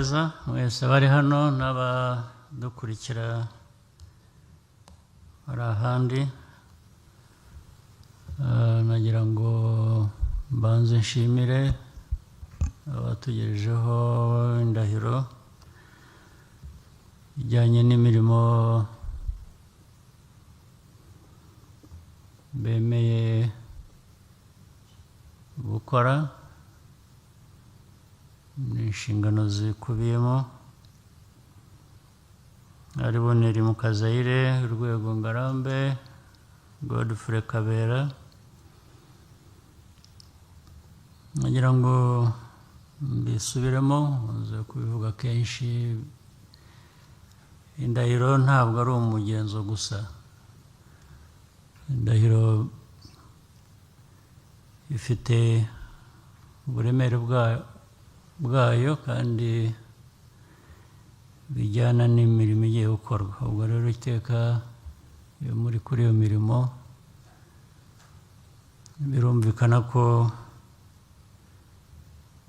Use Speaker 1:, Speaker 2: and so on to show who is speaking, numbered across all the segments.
Speaker 1: neza mwese abari hano n'abadukurikira bari ahandi. Nagira ngo mbanze nshimire abatugejejeho indahiro ijyanye n'imirimo bemeye gukora n'inshingano zikubiyemo, aribo Neri Mukazayire, Rwego Ngarambe, Godfrey Kabera. Nagira ngo mbisubiremo, nze kubivuga kenshi, indahiro ntabwo ari umugenzo gusa. Indahiro ifite uburemere bwayo kandi bijyana n'imirimo igiye gukorwa. Ubwo rero iteka iyo muri kuri iyo mirimo birumvikana ko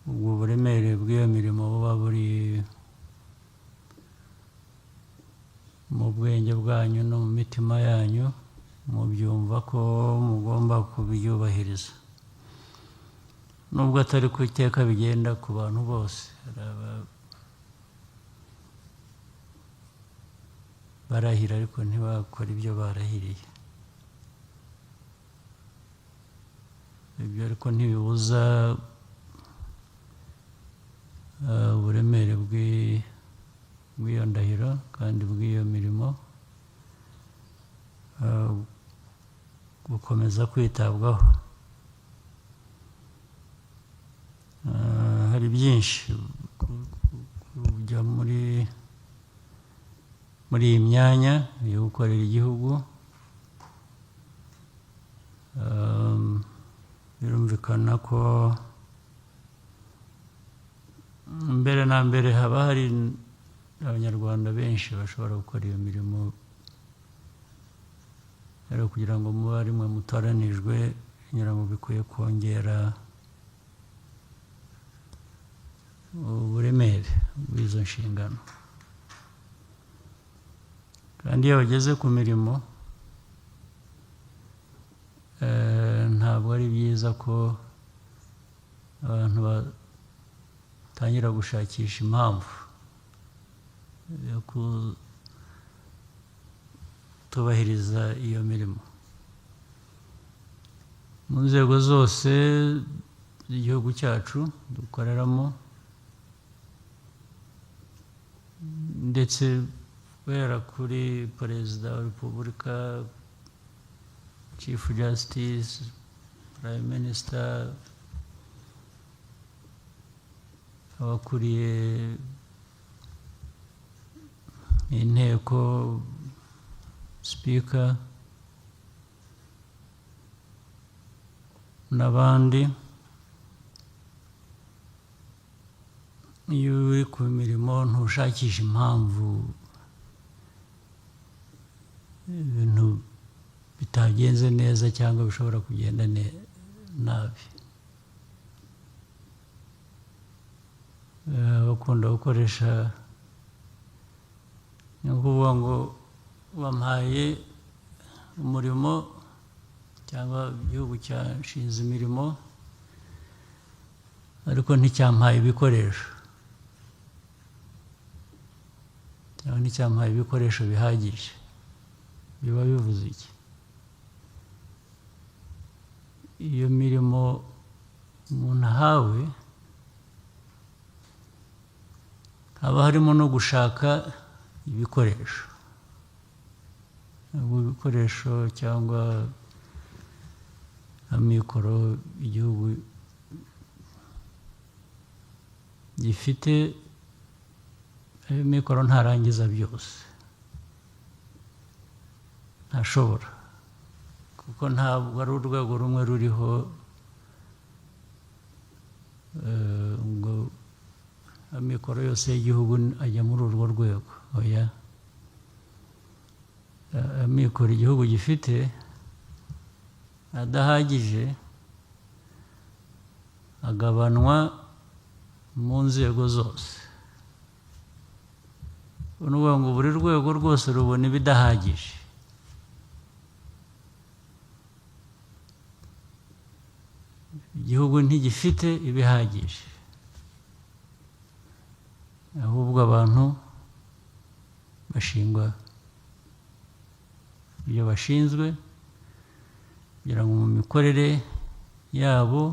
Speaker 1: ubwo buremere bw'iyo mirimo buba buri mu bwenge bwanyu no mu mitima yanyu, mubyumva ko mugomba kubyubahiriza, nubwo atari ku iteka bigenda ku bantu bose. Barahira ariko ntibakora ibyo barahiriye. Ibyo ariko ntibibuza uburemere bw'iyo ndahiro kandi bw'iyo mirimo gukomeza kwitabwaho. Hari byinshi kujya muri iyi myanya yo gukorera igihugu. Birumvikana ko mbere na mbere haba hari abanyarwanda benshi bashobora gukora iyo mirimo, rero kugira ngo mube ari mwe mutoranijwe ngira ngo bikwiye kongera uburemere bw'izo nshingano. Kandi iyo bageze ku mirimo ntabwo ari byiza ko abantu batangira gushakisha impamvu yo kutubahiriza iyo mirimo. Mu nzego zose z'igihugu cyacu dukoreramo, ndetse guhera kuri Perezida wa Repubulika, Chief Justice, Prime Minister, abakuriye inteko, Speaker n'abandi. Iyo uri ku mirimo ntushakisha impamvu ibintu bitagenze neza cyangwa bishobora kugenda nabi. Bakunda gukoresha ni ukuvuga ngo bampaye umurimo cyangwa igihugu cyashinze imirimo ariko nticyampaye ibikoresho cyangwa nticyampaye ibikoresho bihagije. Biba bivuze iki? Iyo mirimo umuntu ahawe haba harimo no gushaka ibikoresho. Ibikoresho cyangwa amikoro igihugu gifite, amikoro ntarangiza byose, ntashobora, kuko ntabwo ari urwego rumwe ruriho ngo amikoro yose y'igihugu ajya muri urwo rwego. Oya, amikoro igihugu gifite adahagije agabanwa mu nzego zose. ukuvuga ngo buri rwego rwose rubona ibidahagije. Igihugu ntigifite ibihagije, ahubwo abantu bashingwa ibyo bashinzwe kugira ngo mu mikorere yabo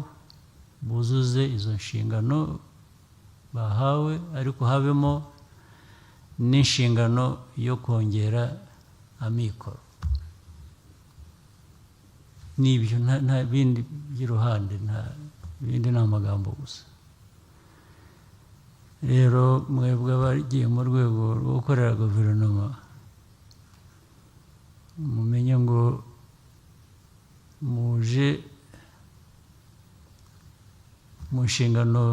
Speaker 1: buzuze izo nshingano bahawe, ariko habemo n'inshingano yo kongera amikoro. N'ibyo nta bindi by'iruhande, nta bindi, ni amagambo gusa. Rero mwebwe abagiye mu rwego rwo gukorera guverinoma, mumenye ngo muje mu nshingano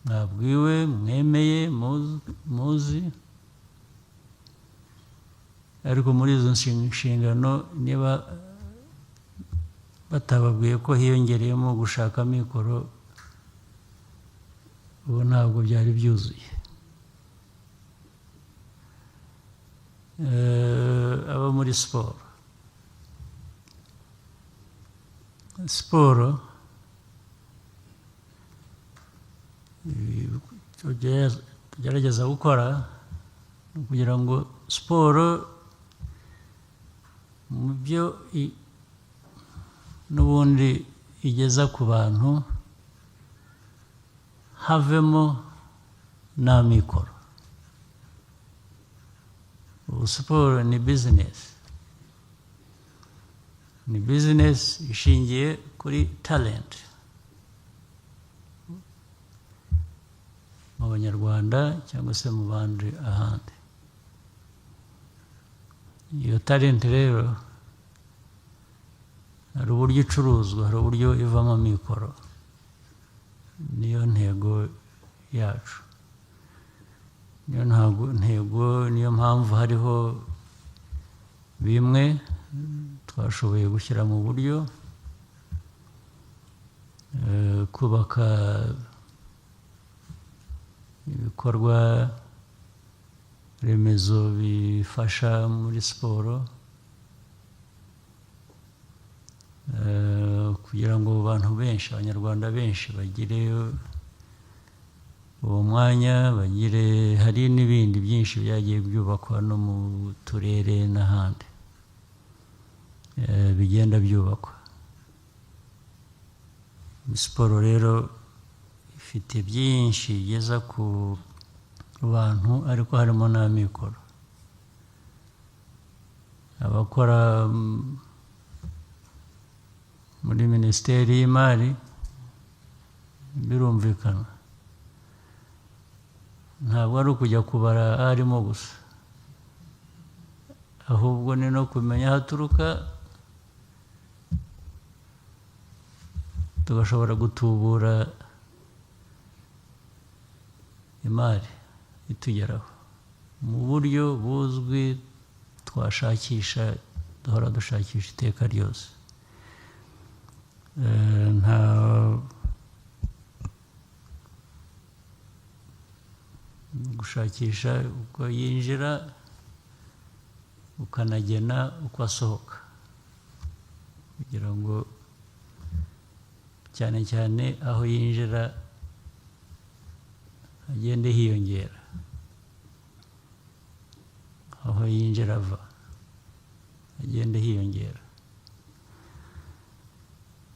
Speaker 1: mwabwiwe, mwemeye, muzi, ariko muri izo nshingano niba batababwiye ko hiyongereyemo gushaka amikoro, ubu ntabwo byari byuzuye. Abo muri siporo tugerageza gukora kugira ngo siporo mu byo n'ubundi igeza ku bantu havemo n'amikoro. Ubu siporo ni bizinesi, ni bizinesi ishingiye kuri talenti mu banyarwanda cyangwa se mu bandi ahandi. Iyo talenti rero hari uburyo icuruzwa, hari uburyo ivamo amikoro. Niyo ntego yacu, niyo mpamvu hariho bimwe twashoboye gushyira mu buryo, kubaka ibikorwa remezo bifasha muri siporo, kugira ngo abantu benshi, abanyarwanda benshi bagire uwo mwanya, hari n'ibindi byinshi byagiye byubakwa no mu turere n'ahandi bigenda byubakwa. Siporo rero ifite byinshi igeza ku bantu, ariko harimo n'amikoro. Abakora muri Minisiteri y'Imari birumvikana, ntabwo ari ukujya kubara arimo gusa, ahubwo ni no kumenya aho aturuka, tugashobora gutubura imari itugeraho mu buryo buzwi, twashakisha, duhora dushakisha iteka ryose. Nta gushakisha uko yinjira ukanagena uko asohoka, kugira ngo cyane cyane aho yinjira hagende hiyongera, aho yinjira ava hagende hiyongera.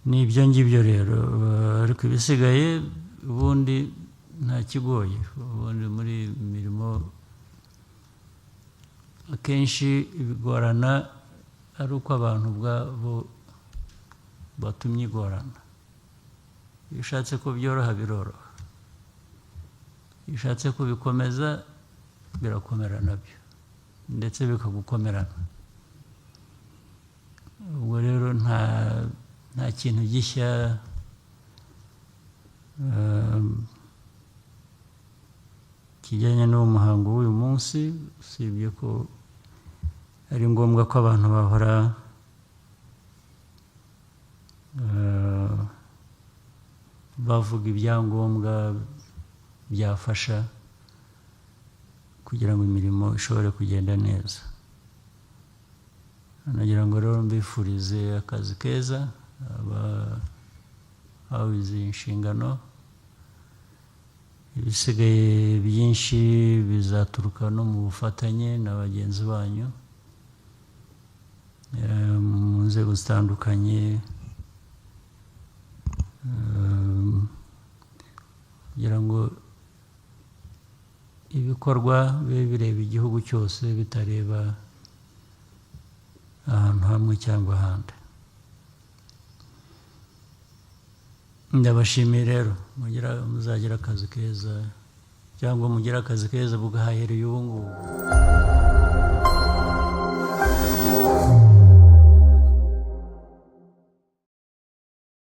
Speaker 1: Ni ibyo ngibyo rero, ariko ibisigaye ubundi nta kigoye. Ubundi muri mirimo akenshi bigorana ari uko abantu ubwabo batumye igorana. Iyo ushatse ko byoroha biroroha, iyo ushatse kubikomeza birakomera nabyo, ndetse bikagukomerana. Ubwo rero nta kintu gishya kijyanye n'uwo muhango w'uyu munsi, usibye ko ari ngombwa ko abantu bahora bavuga ibyangombwa byafasha kugira ngo imirimo ishobore kugenda neza. Nagira ngo rero mbifurize akazi keza abahawe izi nshingano. Ibisigaye byinshi bizaturuka no mu bufatanye na bagenzi banyu mu nzego zitandukanye, kugira ngo ibikorwa bibe bireba igihugu cyose bitareba ahantu hamwe cyangwa ahandi. Ndabashimiye rero, muzagira akazi keza, cyangwa mugire akazi keza bugahereye ubu ngubu.